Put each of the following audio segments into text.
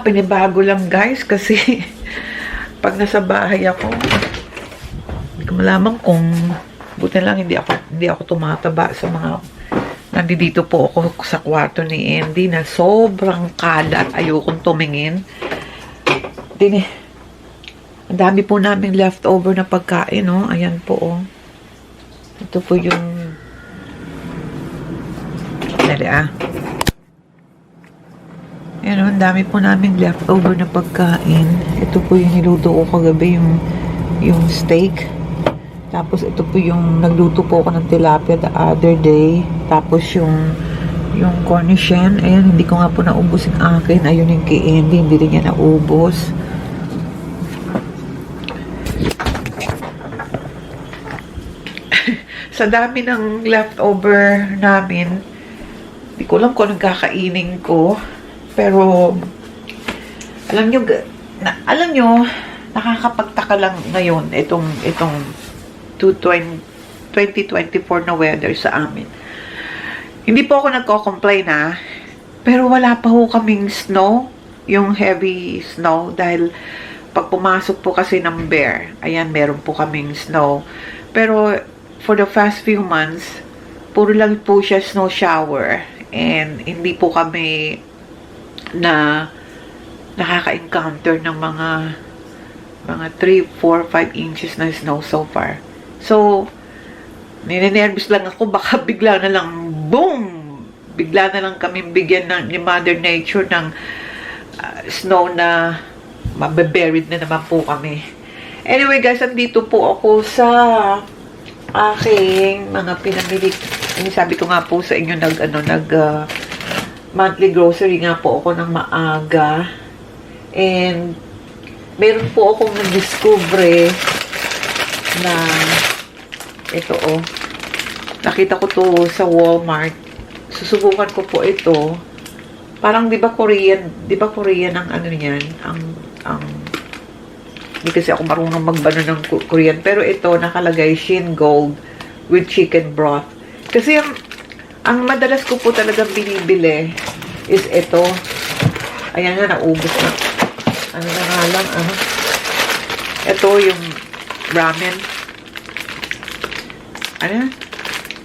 pinibago lang guys kasi pag nasa bahay ako, hindi ko malaman kung buti lang hindi ako tumataba sa mga nandito po ako sa kwarto ni Andy na sobrang kalat. Ayokong tumingin. Ang dami po namin leftover na pagkain, no? Ayan po, oh. Ito po yung Ayan, oh, ang dami po namin leftover na pagkain. Ito po yung niluto ko kagabi, yung steak. Tapos ito po yung nagluto po ako ng tilapia the other day. Tapos yung cornichon, ayan, hindi ko nga po naubos yung akin. Ayun yung kay Andy, hindi rin niya naubos. Sa dami ng leftover namin, hindi ko alam kung anong kakainin ko. Pero, alam nyo, nakakapagtaka lang ngayon itong 2024 na weather sa amin. Hindi po ako nagko-complain pero wala pa ho kaming snow, yung heavy snow, dahil pag pumasok po kasi ng bear, ayan, meron po kaming snow. Pero, for the past few months, puro lang po siya snow shower, and hindi po kami nakaka-encounter ng mga 3, 4, 5 inches na snow so far. So, ninenervous lang ako, baka bigla na lang, boom! Bigla na lang kami bigyan ni Mother Nature ng snow na mababuried na naman po kami. Anyway guys, andito po ako sa aking mga pinamili. Sabi ko nga po sa inyo, monthly grocery nga po ako ng maaga. And meron po akong nag-discover na ito, oh. Nakita ko to sa Walmart. Susubukan ko po ito. Parang 'di ba Korean ang ano niyan, hindi kasi ako marunong magbano ng Korean, pero ito nakalagay Shin Gold with chicken broth. Kasi ang madalas ko po talagang binibili is ito. Ayan na, naubos na. Ano na nga lang, ito yung ramen. Ano?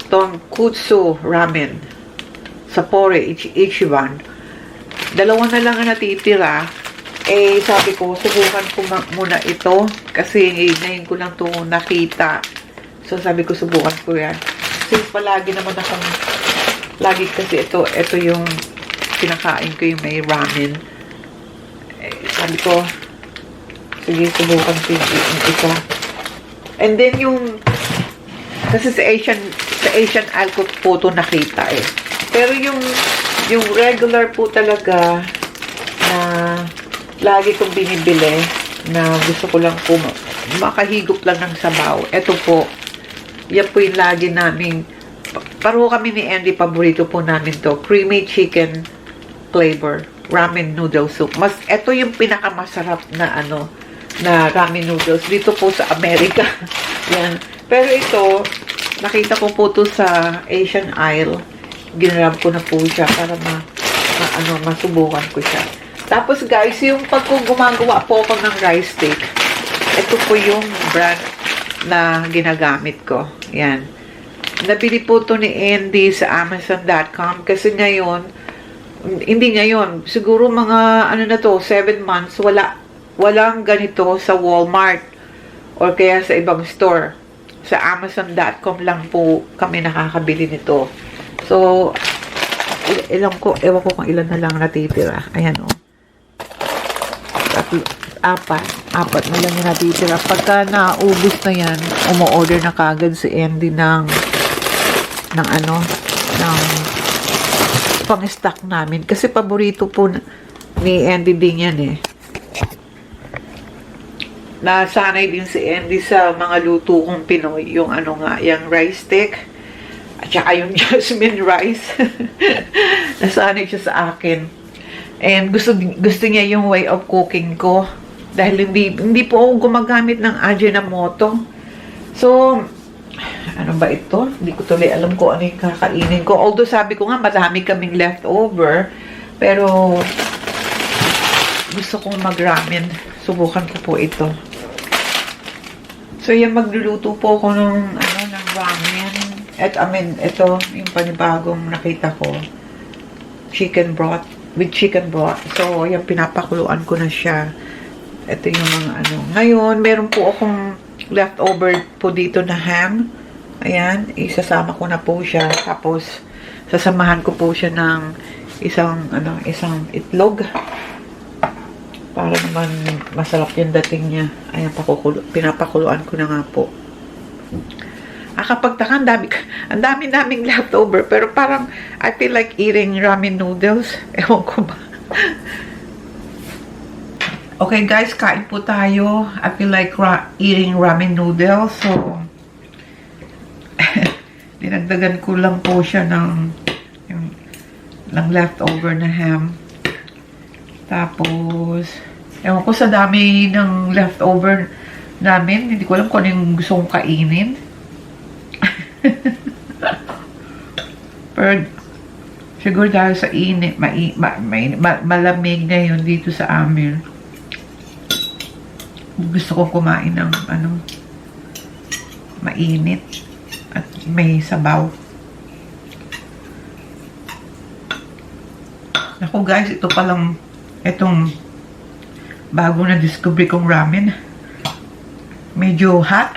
Tonkotsu ramen. Sapporo Ichiban. Dalawa na lang ang natitira. Sabi ko, subukan ko muna ito. Kasi ngayon ko lang ito nakita. So, sabi ko, subukan ko yan. Since palagi naman akong, lagi kasi ito yung kinakain ko, yung may ramen. Sabi ko, sige, subukan ko yung isa. And then kasi sa Asian aisle ko po ito nakita Pero yung regular po talaga na lagi kong binibili, na gusto ko lang po makahigop lang ng sabaw. Ito po, yan po yung lagi namin, pareho kami ni Andy, paborito po namin to, creamy chicken flavor ramen noodle soup. Ito yung pinakamasarap na na ramen noodles dito po sa Amerika. Yan. Pero ito, nakita ko po to sa Asian aisle. Ginrab ko na po siya para masubukan ko siya. Tapos guys, yung pag gumagawa po ako ng rice steak, ito po yung brand na ginagamit ko. Yan. Nabili po to ni Andy sa Amazon.com kasi siguro mga 7 months, walang ganito sa Walmart or kaya sa ibang store. Sa Amazon.com lang po kami nakakabili nito. So, ewan ko kung ilan na lang natitira. Ayan, oh. Apat na lang yung natitira. Pagka naubos na yan, umu-order na kagad si Andy ng pang-stock namin. Kasi paborito po ni Andy din yan Nasanay din si Andy sa mga luto kong Pinoy. Yung yung rice steak. At saka yung jasmine rice. Nasanay siya sa akin. And gusto niya yung way of cooking ko. Dahil hindi po ako gumagamit ng Ajinomoto. So, ano ba ito? Hindi ko tuloy alam ko ano yung kakainin ko. Although sabi ko nga, marami kaming leftover. Pero, gusto kong mag-ramen. Subukan ko po ito. So, yan, magluluto po ako ng ramen. At, ito, yung panibagong nakita ko. Chicken broth. With chicken broth. So, yan, pinapakuluan ko na siya. Ito yung mga Ngayon, meron po akong leftover po dito na ham. Ayan, isasama ko na po siya. Tapos, sasamahan ko po siya ng isang itlog. Para naman masarap yung dating niya. Ayan, pinapakuluan ko na nga po. Kapagtaka, ang dami naming leftover. Pero parang, I feel like eating ramen noodles. Ewan ko ba. Okay guys, kain po tayo. I feel like eating ramen noodles. So, dinagdagan ko lang po siya ng leftover na ham. Tapos, ewan ko sa dami ng leftover namin. Hindi ko alam kung ano yung gusto kong kainin. Pero, siguro dahil sa init, malamig ngayon dito sa amin. Gusto kong kumain ng mainit at may sabaw. Naku guys, ito palang itong bago na discovery kong ramen. Medyo hot.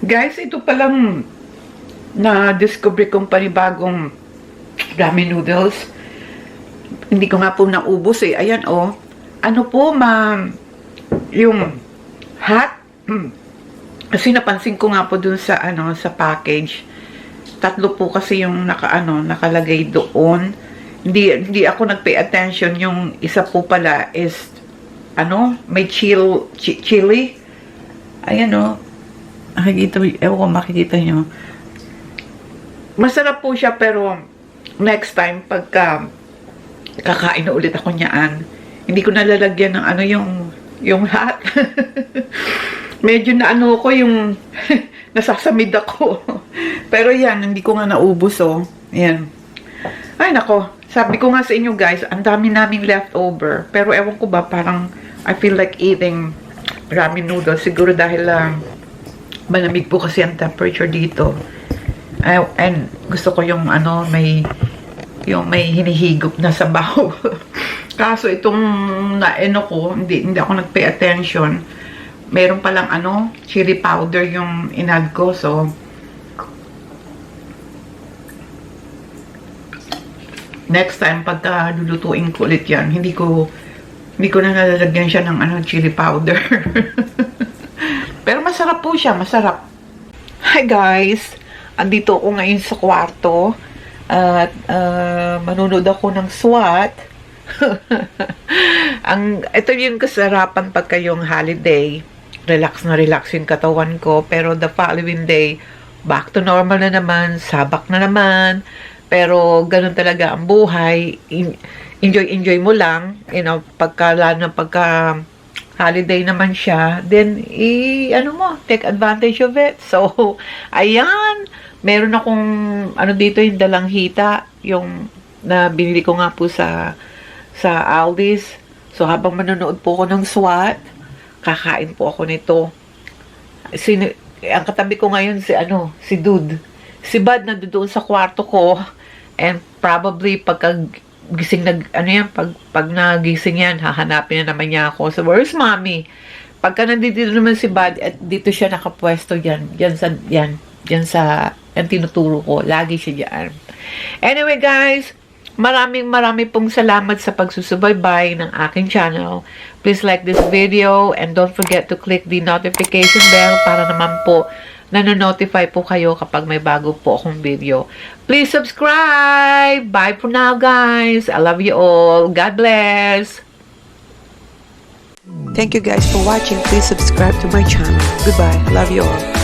Guys, ito palang na-discover kong panibagong ramen noodles. Hindi ko nga po naubos eh. Ayan oh. Ano po, yung hot. Kasi napansin ko nga po dun sa sa package. 3 po kasi yung nakalagay doon. Hindi ako nagpay attention. Yung isa po pala is may chili. Ayan oh. Makikita nyo. Masarap po siya, pero next time, pagka kakain na ulit ako niyaan, hindi ko nalalagyan ng yung hot. Medyo na ano ko yung nasasamid ako. Pero yan, hindi ko nga naubos, oh. Yan. Ay, nako. Sabi ko nga sa inyo, guys, ang dami naming leftover. Pero ewan ko ba, parang I feel like eating ramen noodles. Siguro dahil malamig po kasi ang temperature dito. And gusto ko yung ano, may hinihigop na sabaw. Kaso itong naeno ko, hindi ako nag-pay attention. Meron palang ano, chili powder yung inad ko. So, next time pagka lulutuin ko ulit yan, hindi ko na nalalagyan siya ng ano, chili powder. Pero masarap po siya, masarap. Hi guys! Andito ako ngayon sa kwarto. At manunod ako ng SWAT. Ito yung kasarapan pagka yung holiday. Relax na relax yung katawan ko. Pero the following day, back to normal na naman. Sabak na naman. Pero ganun talaga ang buhay. Enjoy mo lang. You know, lalo na pagka holiday naman siya, then, take advantage of it. So, ayan. Meron akong, dito yung dalang hita, yung na binili ko nga po sa Aldi's. So, habang manonood po ako ng SWAT, kakain po ako nito. Ang katabi ko ngayon si Dude. Si Bud nandoon sa kwarto ko, and probably pagka gising pag nagising yan, hahanapin na naman niya ako. So, where's mommy? Pagka nandito naman si Bud, at dito siya nakapwesto yan sa ang tinuturo ko. Lagi siya dyan. Anyway, guys, marami pong salamat sa pagsusubaybay ng aking channel. Please like this video and don't forget to click the notification bell para naman po nanonotify po kayo kapag may bago po akong video. Please subscribe! Bye for now, guys! I love you all. God bless! Thank you guys for watching. Please subscribe to my channel. Goodbye. I love you all.